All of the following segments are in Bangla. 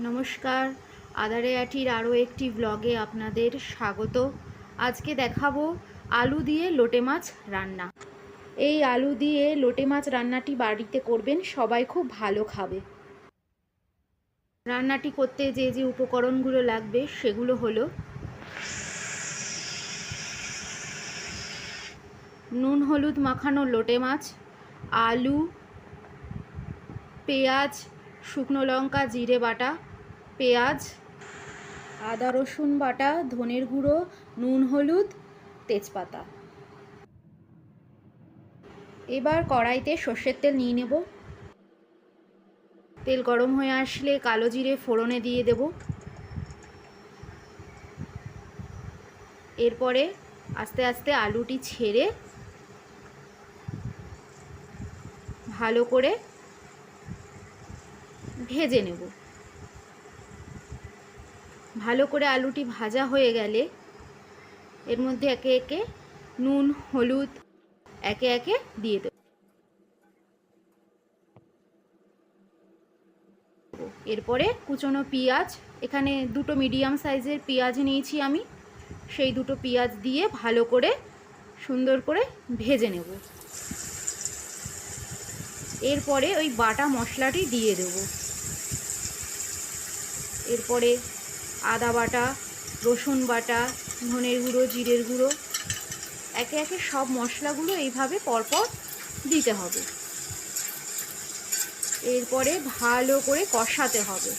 নমস্কার, আদারে আটির আরও একটি ব্লগে আপনাদের স্বাগত। আজকে দেখাবো আলু দিয়ে লোটে মাছ রান্না। এই আলু দিয়ে লোটে মাছ রান্নাটি বাড়িতে করবেন, সবাই খুব ভালো খাবে। রান্নাটি করতে যে যে উপকরণগুলো লাগবে সেগুলো হলো নুন হলুদ মাখানো লোটে মাছ, আলু, পেঁয়াজ, শুকনো লঙ্কা জিরে বাটা, পেঁয়াজ, আদা রসুন বাটা, ধনের গুঁড়ো, নুন হলুদ, তেজপাতা। এবার কড়াইতে সর্ষের তেল নিয়ে নেব। তেল গরম হয়ে আসলে কালো জিরে ফোড়নে দিয়ে দেব। এরপরে আস্তে আস্তে আলুটি ছেড়ে ভালো করে ভেজে নেব। ভালো করে আলুটি ভাজা হয়ে গেলে এর মধ্যে একে একে নুন হলুদ একে একে দিয়ে দেব। এরপরে কুচনো পেঁয়াজ, এখানে দুটো মিডিয়াম সাইজের পেঁয়াজ নিয়েছি আমি, সেই দুটো পেঁয়াজ দিয়ে ভালো করে সুন্দর করে ভেজে নেব। এরপরে ওই বাটা মশলাটি দিয়ে দেব। এরপরে আদা বাটা, রসুন বাটা, ধনের গুঁড়ো, জিরের গুঁড়ো একে একে সব মশলাগুলো এইভাবে পরপর দিতে হবে। এরপরে ভালো করে কষাতে হবে,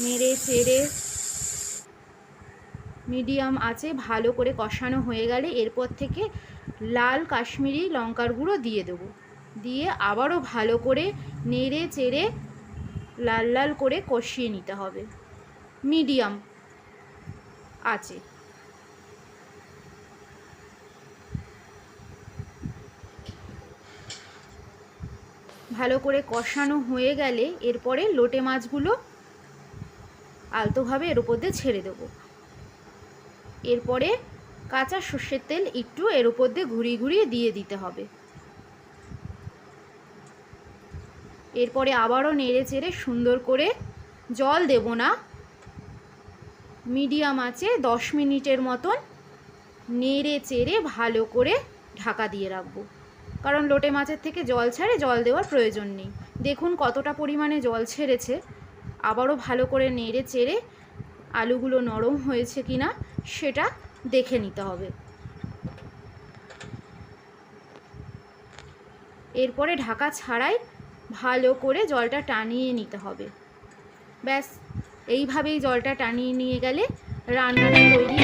নেড়ে চেড়ে মিডিয়াম আঁচে ভালো করে কষানো হয়ে গেলে এরপর থেকে লাল কাশ্মীরি লঙ্কার গুঁড়ো দিয়ে দেবো। দিয়ে আবারও ভালো করে নেড়ে চেড়ে লাল লাল করে কষিয়ে নিতে হবে মিডিয়াম আঁচে। ভালো করে কষানো হয়ে গেলে এরপরে লোটে মাছগুলো আলতোভাবে এর উপর দিয়ে ছেড়ে দেবো। এরপরে কাঁচা সর্ষের তেল একটু এর উপর দিয়ে ঘুরিয়ে ঘুরিয়ে দিয়ে দিতে হবে। এরপরে আবারও নেড়ে চেড়ে সুন্দর করে, জল দেব না, মিডিয়াম আঁচে 10 মিনিটের মতন নেড়ে চেড়ে ভালো করে ঢাকা দিয়ে রাখবো। কারণ লোটে মাছের থেকে জল ছাড়ে, জল দেওয়ার প্রয়োজন নেই। দেখুন কতটা পরিমাণে জল ছেড়েছে। আবারও ভালো করে নেড়ে চেড়ে আলুগুলো নরম হয়েছে কিনা সেটা দেখে নিতে হবে। এরপরে ঢাকা ছাড়াই ভালো করে জলটা টানিয়ে নিতে হবে। ব্যাস, এইভাবেই জলটা টানিয়ে নিয়ে গেলে রান্নাটা তৈরি।